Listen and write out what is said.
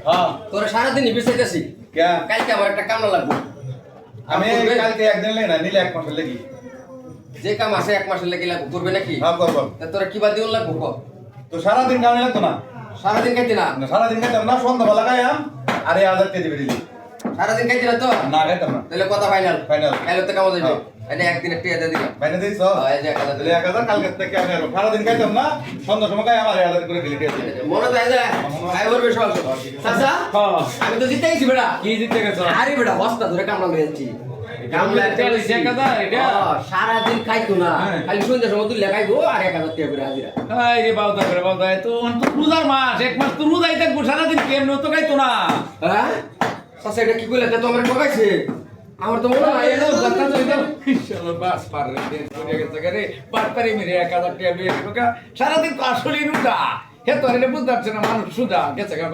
হ্যাঁ তোরা সারাদিনই বিচাইতেছি কে কালকে আমার একটা কামলা লাগবে আমি কালকে একদিন লাই না নিলে এক মাসের লাগি যে কাম আছে এক মাসের লেগে লাগবে করবে নাকি হ্যাঁ করব তা তোরা কি বাদ দিও লাগবো ক তো সারাদিন কামে লাগতো না সারাদিন খাইতে না সারাদিন খাইতাম না সন্ধ্যাবেলা খাইয়াম আর এই 1000 কেজি বেরিয়ে সারাদিন খাইতে না তো না খাইতাম না তাহলে কথা ফাইনাল ফাইনাল কাইলে তো কামা যাবে হ্যাঁ। এনে একদিন একটা দিয়ে দিলাম বাইরে দিছ এই যে 1000 তাহলে 1000 কালকে থেকে আমি আর সারাদিন খাইতাম না সন্ধ্যার সময় খাই আমার 1000 করে দিলে ঠিক আছে মনে যায় যে খাই করবে সব চাচা আমি তো জিতে গেছি বেটা কি জিতে গেছো আরে বেটা বস্তা ধরে কামলা লইছি কামলা একটা লইছি সারাদিন খাইতো না খালি সন্ধ্যার সময় তুই লেখাইবো আর 1000 টাকা করে হাজিরা এই রে বাউদা করে বাউদা তো রোজার মাস এক মাস তো রোজাই থাকবো সারাদিন কেমন তো খাইতো না হ্যাঁ চাচা এটা কি কইলা তা তো আমার ঠকাইছে আমার তো মনে হয় এলো কথা কইতো ইনশাআল্লাহ বাস পার রে করে গেছে রে পার পারি মেরে 1000 টাকা লইয়ে গেল সারাদিন তো আসলেই রোজা হে তো আরে বুঝতে পারছ না মানুষ সুদা গেছে গা